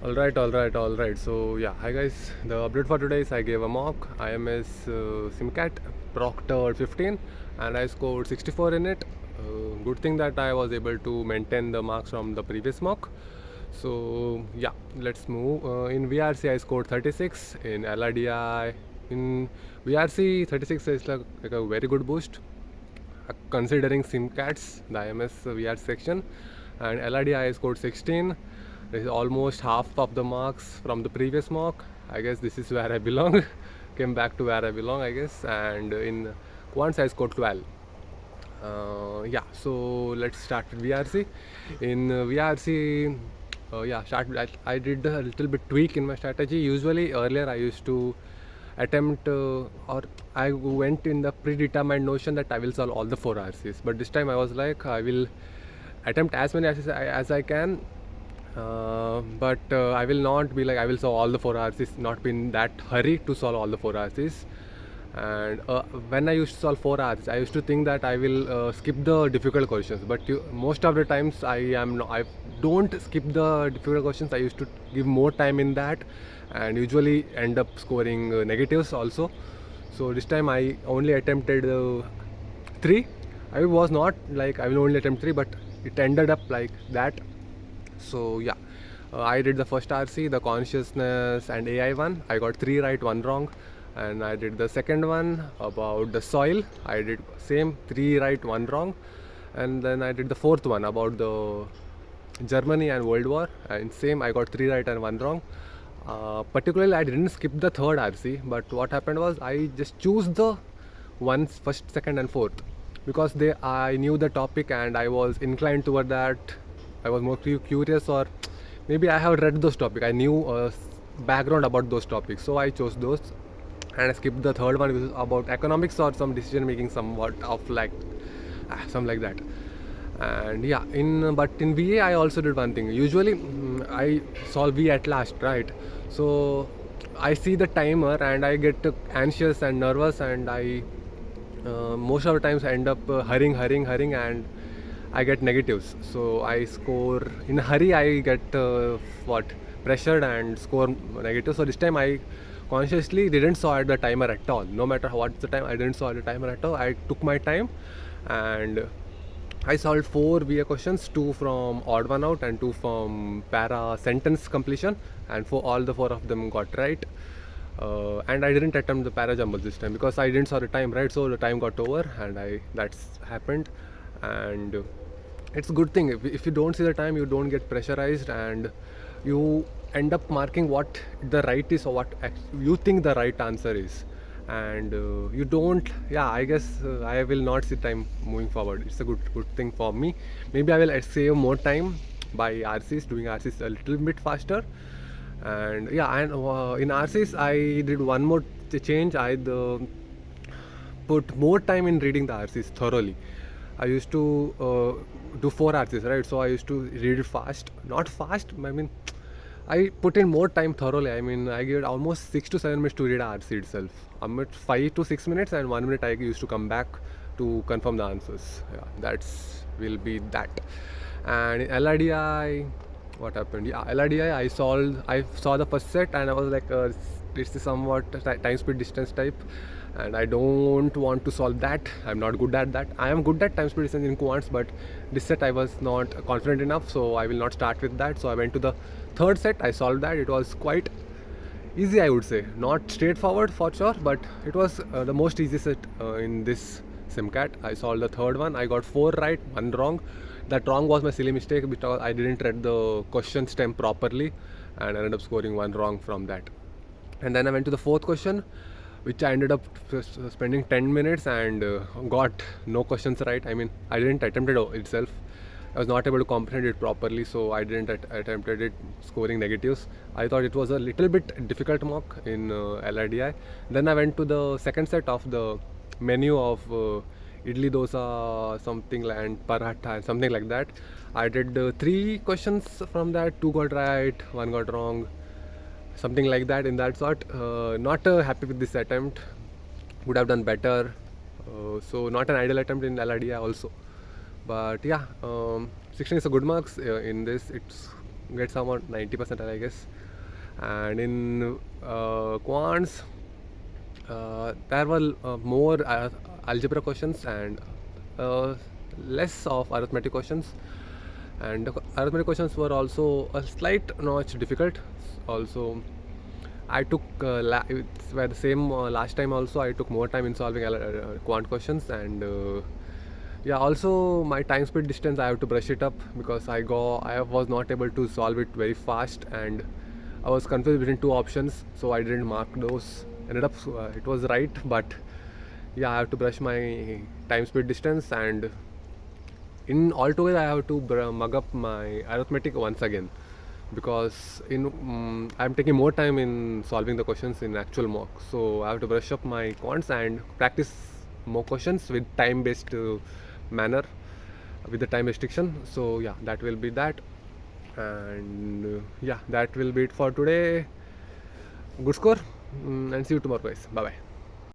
Alright. So yeah, hi guys. The update for today is I gave a mock IMS SimCAT Proctor 15 and I scored 64 in it. Good thing that I was able to maintain the marks from the previous mock. So yeah, let's move. In VRC I scored 36. In LRDI, in VRC 36 is like a very good boost considering SimCATs, the IMS VR section, and LRDI scored 16. This is almost half of the marks from the previous mock. I guess this is where I belong. Came back to where I belong, I guess. And in Quant, I scored 12. Yeah, so let's start with VRC. In VRC, I did a little bit tweak in my strategy. Usually, earlier I used to attempt or I went in the predetermined notion that I will solve all the 4 RCs. But this time I was like, I will attempt as many as I can. But I will not be like I will solve all the 4 RCs, not be in that hurry to solve all the 4 RCs. And when I used to solve 4 RCs, I used to think that I will skip the difficult questions. But most of the times I don't skip the difficult questions. I used to give more time in that, and usually end up scoring negatives also. So this time I only attempted 3. I was not like I will only attempt 3, but it ended up like that. So yeah, I did the first RC, the consciousness and AI one. I got 3 right, 1 wrong. And I did the second one about the soil. I did same 3 right, 1 wrong. And then I did the fourth one about the Germany and World War. And same I got 3 right and 1 wrong. Particularly I didn't skip the third RC, but what happened was I just chose the ones first, second and fourth because I knew the topic and I was inclined toward that. I was more curious, or maybe I have read those topics. I knew background about those topics, so I chose those, and I skipped the third one, which is about economics or some decision making, somewhat of like something like that. And yeah, but in VA I also did one thing. Usually I solve VA at last, right? So I see the timer and I get anxious and nervous, and I most of the times I end up hurrying, and I get negatives. So I score in a hurry. I get pressured and score negative. So this time I consciously didn't saw at the timer at all. No matter what's the time, I didn't saw at the timer at all. I took my time and I solved 4 VA questions, 2 from odd one out and 2 from para sentence completion, and for all the 4 of them got right. And I didn't attempt the para jumble this time because I didn't saw the time, right? So the time got over, and that's happened. And it's a good thing if you don't see the time, you don't get pressurized, and you end up marking what the right is or what you think the right answer is, and you don't. Yeah, I guess I will not see time moving forward. It's a good thing for me. Maybe I will save more time by RCs, doing RCs a little bit faster. And yeah, and in RCs I did one more change. I put more time in reading the RCs thoroughly. I used to do 4 RCs, right? So I used to read it fast. Not fast, I mean, I put in more time thoroughly. I mean, I gave it almost 6 to 7 minutes to read RC itself. I'm at 5 to 6 minutes, and 1 minute I used to come back to confirm the answers. Yeah, that's will be that. And in LRDI, what happened? Yeah, LRDI, I saw the first set, and I was like, this is somewhat time speed distance type, and I don't want to solve that. I'm not good at that. I am good at time speed distance in quants, but this set I was not confident enough, so I will not start with that. So I went to the third set. I solved that. It was quite easy, I would say. Not straightforward for sure, but it was the most easy set in this SimCAT. I solved the third one. I got 4 right, 1 wrong. That wrong was my silly mistake because I didn't read the question stem properly, and I ended up scoring 1 wrong from that. And then I went to the fourth question, which I ended up spending 10 minutes and got no questions right. I mean, I didn't attempt it itself. I was not able to comprehend it properly, so I didn't attempted it, scoring negatives. I thought it was a little bit difficult mock in LRDI. Then I went to the second set of the menu of idli dosa, something like, and paratha and something like that. I did 3 questions from that. 2 got right, 1 got wrong, something like that, in that sort. Not happy with this attempt. Would have done better. So not an ideal attempt in LRDI also. But yeah, 16 is a good marks in this. It's get some 90% I guess. And in quants, there were more algebra questions and less of arithmetic questions. And the arithmetic questions were also a slight notch difficult. Also, I took it's where the same last time also I took more time in solving quant questions. And yeah, also my time speed distance I have to brush it up because I was not able to solve it very fast, and I was confused between two options, so I didn't mark those. Ended up it was right, but yeah, I have to brush my time speed distance, and in altogether I have to mug up my arithmetic once again, because I'm taking more time in solving the questions in actual mock, so I have to brush up my quants and practice more questions with time based manner, with the time restriction. So yeah, that will be that. And yeah, that will be it for today. Good score, and see you tomorrow guys. Bye bye.